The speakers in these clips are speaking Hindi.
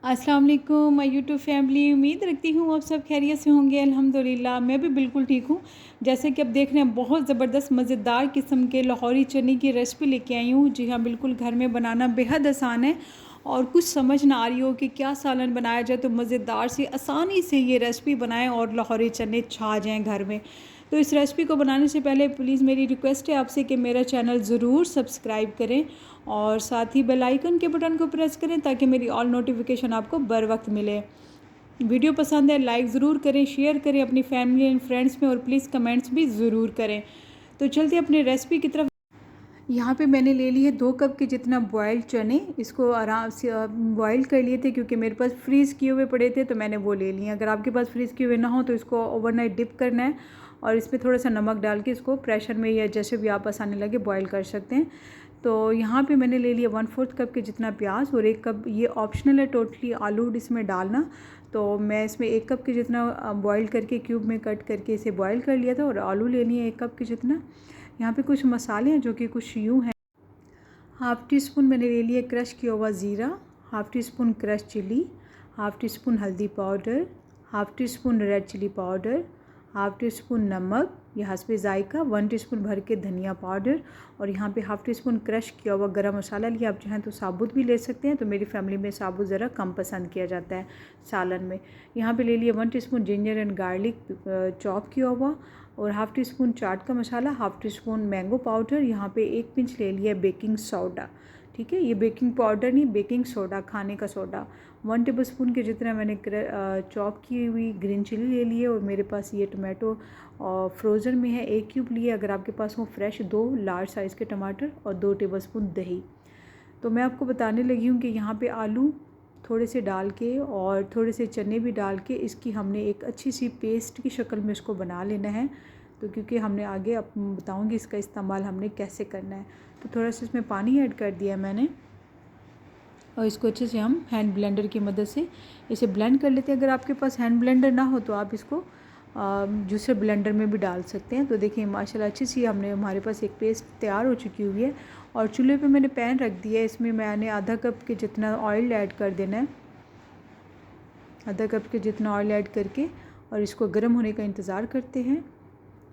अस्सलाम वालेकुम माय यूट्यूब फैमिली। उम्मीद रखती हूँ आप सब खैरियत से होंगे। अल्हम्दुलिल्लाह मैं भी बिल्कुल ठीक हूँ। जैसे कि अब देख रहे हैं बहुत ज़बरदस्त मज़ेदार किस्म के लाहौरी चने की रेसिपी लेके आई हूँ। जी हाँ, बिल्कुल घर में बनाना बेहद आसान है और कुछ समझ ना आ रही हो कि क्या सालन बनाया जाए तो मज़ेदार सी आसानी से ये रेसिपी बनाएं और लाहौरी चने छा जाएँ घर में। तो इस रेसिपी को बनाने से पहले प्लीज़ मेरी रिक्वेस्ट है आपसे कि मेरा चैनल ज़रूर सब्सक्राइब करें और साथ ही बेल आइकन के बटन को प्रेस करें ताकि मेरी ऑल नोटिफिकेशन आपको बर वक्त मिले। वीडियो पसंद है लाइक ज़रूर करें, शेयर करें अपनी फैमिली एंड फ्रेंड्स में और प्लीज़ कमेंट्स भी ज़रूर करें। तो चलते अपनी रेसिपी की तरफ। यहाँ पे मैंने ले ली है 2 कप के जितना बॉयल्ड चने। इसको आराम से बॉयल कर लिए थे क्योंकि मेरे पास फ्रीज़ किए हुए पड़े थे तो मैंने वो ले लिए। अगर आपके पास फ्रीज़ किए हुए ना हो तो इसको ओवरनाइट डिप करना है और इसमें थोड़ा सा नमक डाल के इसको प्रेशर में या जैसे भी आप आसानी लगे बॉयल कर सकते हैं। तो यहाँ पे मैंने ले लिया 1/4 कप के जितना प्याज और 1 कप, ये ऑप्शनल है टोटली, आलू इसमें डालना। तो मैं इसमें 1 कप के जितना बॉयल करके क्यूब में कट करके इसे बॉयल कर लिया था और आलू ले लिए 1 कप के जितना। यहाँ पे कुछ मसाले हैं जो कि कुछ यूँ हैं। हाफ़ टी स्पून मैंने ले लिया क्रश किया हुआ ज़ीरा, half teaspoon crush chilli, half teaspoon हल्दी powder, half teaspoon red chilli powder, half teaspoon नमक या हस्बे ज़ायका, 1 टीस्पून भर के धनिया पाउडर और यहाँ पे हाफ़ टी स्पून क्रश किया हुआ गरम मसाला लिया। आप चाहें तो साबुत भी ले सकते हैं, तो मेरी फैमिली में साबुत ज़रा कम पसंद किया जाता है सालन में। यहाँ पे ले लिया 1 teaspoon ginger and garlic chop किया हुआ और हाफ़ टी स्पून चाट का मसाला, half teaspoon mango powder, यहाँ पे 1 पिंच ले लिया बेकिंग सोडा। ठीक है, ये बेकिंग पाउडर नहीं, बेकिंग सोडा, खाने का सोडा। 1 टेबलस्पून के जितना मैंने चॉप की हुई ग्रीन चिली ले ली है और मेरे पास ये टमाटो फ्रोज़न में है 1 क्यूब लिए। अगर आपके पास हो फ्रेश 2 लार्ज साइज़ के टमाटर और 2 टेबलस्पून दही। तो मैं आपको बताने लगी हूँ कि यहाँ पे आलू थोड़े से डाल के और थोड़े से चने भी डाल के इसकी हमने एक अच्छी सी पेस्ट की शक्ल में इसको बना लेना है। तो क्योंकि हमने आगे अब बताऊँगी इसका इस्तेमाल हमने कैसे करना है। तो थोड़ा सा इसमें पानी ऐड कर दिया मैंने और इसको अच्छे से हम हैंड ब्लेंडर की मदद से इसे ब्लेंड कर लेते हैं। अगर आपके पास हैंड ब्लेंडर ना हो तो आप इसको जूसर ब्लेंडर में भी डाल सकते हैं। तो देखिए माशाल्लाह अच्छी सी हमारे पास एक पेस्ट तैयार हो चुकी हुई है और चूल्हे पे मैंने पैन रख दिया है। इसमें मैंने आधा कप के जितना ऑयल ऐड कर देना है, आधा कप के जितना ऑयल ऐड करके और इसको गर्म होने का इंतज़ार करते हैं।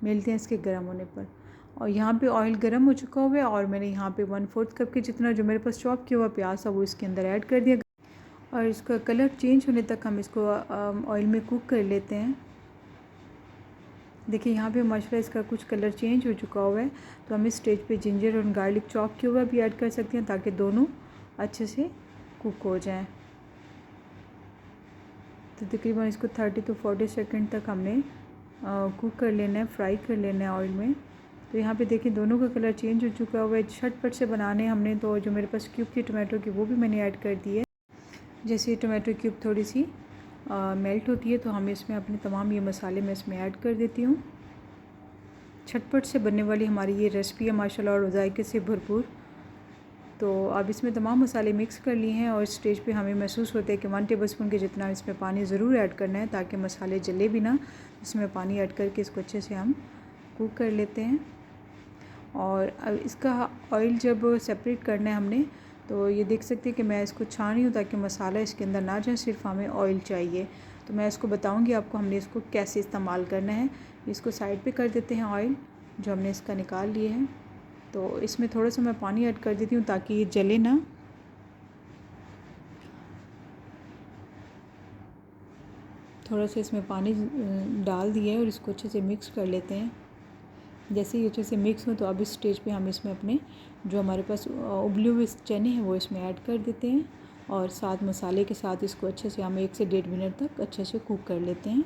मिलते हैं इसके गर्म होने पर। और यहाँ पे ऑयल गर्म हो चुका हुआ है और मैंने यहाँ पे 1/4 कप के जितना जो मेरे पास चॉप किया हुआ प्याज था वो इसके अंदर ऐड कर दिया और इसका कलर चेंज होने तक हम इसको ऑयल में कुक कर लेते हैं। देखिए यहाँ पे माशाल्लाह इसका कुछ कलर चेंज हो चुका हुआ है। तो हम इस स्टेज पे जिंजर और गार्लिक चॉप किया हुआ भी ऐड कर सकते हैं ताकि दोनों अच्छे से कुक हो जाएं। तो तकरीबन इसको 30 to 40 सेकंड तक हमने कुक कर लेना है, फ्राई कर लेना है ऑयल में। तो यहाँ पे देखिए दोनों का कलर चेंज हो चुका हुआ है। झटपट से बनाने हमने, तो जो मेरे पास क्यूब थी टमाटो की वो भी मैंने ऐड कर दी है। जैसे टमाटो क्यूब थोड़ी सी मेल्ट होती है तो हम इसमें अपने तमाम ये मसाले मैं इसमें ऐड कर देती हूँ। झटपट से बनने वाली हमारी ये रेसिपी है माशाल्लाह और जायके से भरपूर। तो अब इसमें तमाम मसाले मिक्स कर लिए हैं और इस स्टेज पे हमें महसूस होता है कि 1 टेबलस्पून के जितना इसमें पानी ज़रूर ऐड करना है ताकि मसाले जले भी ना। इसमें पानी ऐड करके इसको अच्छे से हम कुक कर लेते हैं। और अब इसका ऑयल जब सेपरेट करना है हमने, तो ये देख सकते हैं कि मैं इसको छान रही हूँ ताकि मसाला इसके अंदर ना जाए, सिर्फ हमें ऑयल चाहिए। तो मैं इसको बताऊँगी आपको हमने इसको कैसे इस्तेमाल करना है। इसको साइड पे कर देते हैं ऑयल जो हमने इसका निकाल लिए है। तो इसमें थोड़ा सा मैं पानी ऐड कर देती हूँ ताकि ये जले ना। थोड़ा सा इसमें पानी डाल दिया है और इसको अच्छे से मिक्स कर लेते हैं। जैसे ये अच्छे से मिक्स हो तो अब इस स्टेज पे हम इसमें अपने जो हमारे पास उबले हुए चने हैं वो इसमें ऐड कर देते हैं और साथ मसाले के साथ इसको अच्छे से हम 1 से 1.5 मिनट तक अच्छे से कुक कर लेते हैं।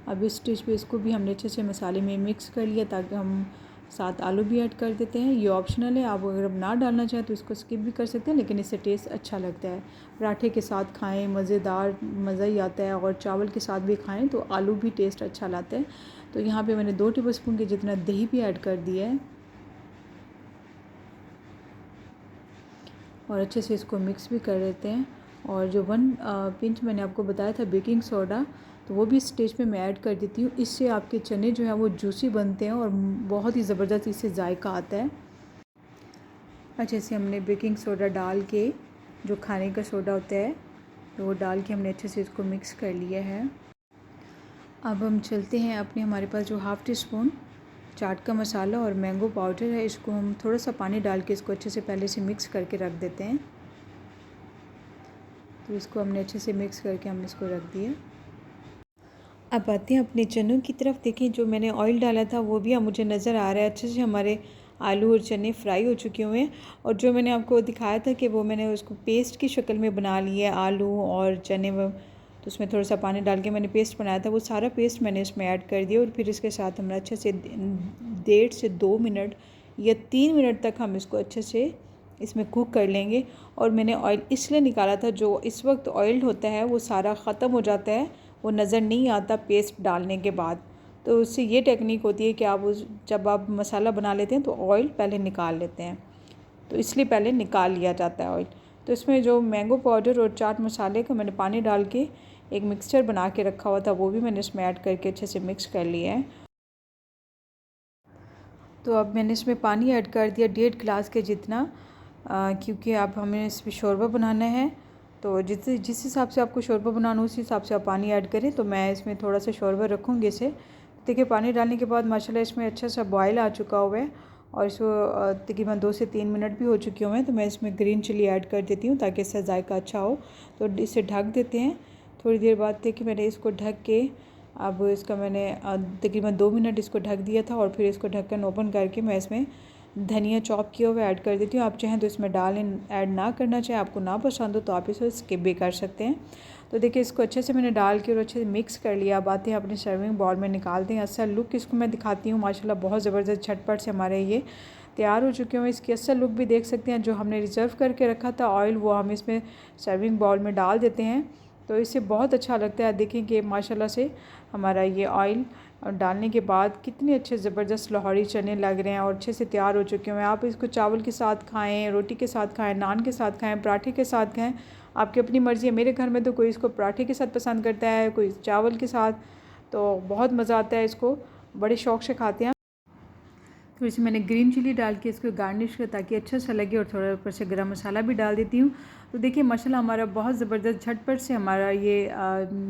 अब इस स्टेज पे इसको भी हमने अच्छे से मसाले में मिक्स कर लिया ताकि हम साथ आलू भी ऐड कर देते हैं। ये ऑप्शनल है, आप अगर ना डालना चाहें तो इसको स्किप भी कर सकते हैं, लेकिन इससे टेस्ट अच्छा लगता है। पराठे के साथ खाएं, मज़ेदार मज़ा ही आता है और चावल के साथ भी खाएं तो आलू भी टेस्ट अच्छा लाता है। तो यहाँ पे मैंने 2 टेबलस्पून के जितना दही भी ऐड कर दिया है और अच्छे से इसको मिक्स भी कर देते हैं। और जो 1 पिंच मैंने आपको बताया था बेकिंग सोडा, तो वो भी इस स्टेज पे मैं ऐड कर देती हूँ। इससे आपके चने जो हैं वो जूसी बनते हैं और बहुत ही ज़बरदस्त इससे जायका आता है। अच्छे से हमने बेकिंग सोडा डाल के, जो खाने का सोडा होता है, तो वो डाल के हमने अच्छे से इसको मिक्स कर लिया है। अब हम चलते हैं अपने, हमारे पास जो हाफ़ टी स्पून चाट का मसाला और मैंगो पाउडर है, इसको हम थोड़ा सा पानी डाल के इसको अच्छे से पहले से मिक्स करके रख देते हैं। तो इसको हमने अच्छे से मिक्स करके हम इसको रख दिए। अब आते हैं अपने चनों की तरफ। देखें, जो मैंने ऑयल डाला था वो भी अब मुझे नज़र आ रहा है, अच्छे से हमारे आलू और चने फ्राई हो चुके हुए हैं। और जो मैंने आपको दिखाया था कि वो मैंने उसको पेस्ट की शक्ल में बना लिया है, आलू और चने, तो उसमें थोड़ा सा पानी डाल के मैंने पेस्ट बनाया था, वो सारा पेस्ट मैंने इसमें ऐड कर दिया। और फिर इसके साथ हम अच्छे से 1.5 से 2 मिनट या 3 मिनट तक हम इसको अच्छे से इसमें कुक कर लेंगे। और मैंने ऑयल इसलिए निकाला था, जो इस वक्त ऑयल होता है वो सारा ख़त्म हो जाता है, वो नज़र नहीं आता पेस्ट डालने के बाद। तो उससे ये टेक्निक होती है कि आप जब आप मसाला बना लेते हैं तो ऑयल पहले निकाल लेते हैं, तो इसलिए पहले निकाल लिया जाता है ऑयल। तो इसमें जो मैंगो पाउडर और चाट मसाले का मैंने पानी डाल के एक मिक्सचर बना के रखा हुआ था, वो भी मैंने इसमें ऐड करके अच्छे से मिक्स कर लिया है। तो अब मैंने इसमें पानी ऐड कर दिया 1.5 गिलास के जितना, क्योंकि अब हमें इसमें शोरबा बनाना है। तो जिस हिसाब से आपको शोरबा बनाना हो उस हिसाब से आप पानी ऐड करें। तो मैं इसमें थोड़ा सा शोरबा रखूँगी इसे। देखिए, पानी डालने के बाद माशाल्लाह इसमें अच्छा सा बॉयल आ चुका हुआ है, और इसको तकरीबन 2 से 3 मिनट भी हो चुके हुए हैं। तो मैं इसमें ग्रीन चिली ऐड कर देती हूँ ताकि इससे जायका अच्छा हो। तो इसे ढक देते हैं। थोड़ी देर बाद देखिए, मैंने इसको ढक के, अब इसका मैंने तकरीबन 2 मिनट इसको ढक दिया था, और फिर इसको ढक्कन ओपन करके मैं इसमें धनिया चॉप किया हुआ ऐड कर देती हूँ। आप चाहें तो इसमें ऐड ना करना चाहें, आपको ना पसंद हो तो आप इसे स्किप भी कर सकते हैं। तो देखिए, इसको अच्छे से मैंने डाल के और अच्छे से मिक्स कर लिया। अब आते हैं अपने सर्विंग बाउल में निकालते हैं। असल लुक इसको मैं दिखाती हूँ, माशाल्लाह बहुत ज़बरदस्त झटपट से हमारे ये तैयार हो चुके हैं। इसकी असल लुक भी देख सकते हैं। जो हमने रिज़र्व करके रखा था ऑयल, वो हम इसमें सर्विंग बाउल में डाल देते हैं, तो इससे बहुत अच्छा लगता है। देखें कि माशाल्लाह से हमारा ये ऑयल डालने के बाद कितने अच्छे ज़बरदस्त लाहौरी चने लग रहे हैं और अच्छे से तैयार हो चुके हैं। आप इसको चावल के साथ खाएं, रोटी के साथ खाएं, नान के साथ खाएं, पराठे के साथ खाएं, आपकी अपनी मर्ज़ी है। मेरे घर में तो कोई इसको पराठे के साथ पसंद करता है, कोई चावल के साथ, तो बहुत मज़ा आता है, इसको बड़े शौक़ से खाते हैं। थोड़ी सी मैंने ग्रीन चिली डाल के इसको गार्निश किया ताकि अच्छा सा लगे, और थोड़ा ऊपर से गरम मसाला भी डाल देती हूँ। तो देखिए, माशाल्लाह हमारा बहुत ज़बरदस्त झटपट से हमारा ये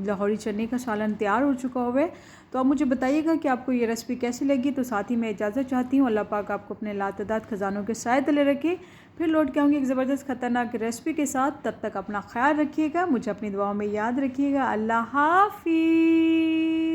लाहौरी चने का सालन तैयार हो चुका हुआ है। तो आप मुझे बताइएगा कि आपको ये रेसिपी कैसी लगी। तो साथ ही मैं इजाज़त चाहती हूँ, अल्लाह पाक आपको अपने लातदाद ख़जानों के साए तले रखे। फिर लौट के आऊँगी एक ज़बरदस्त ख़तरनाक रेसिपी के साथ। तब तक अपना ख्याल रखिएगा, मुझे अपनी दुआओं में याद रखिएगा। अल्लाह हाफ़िज़।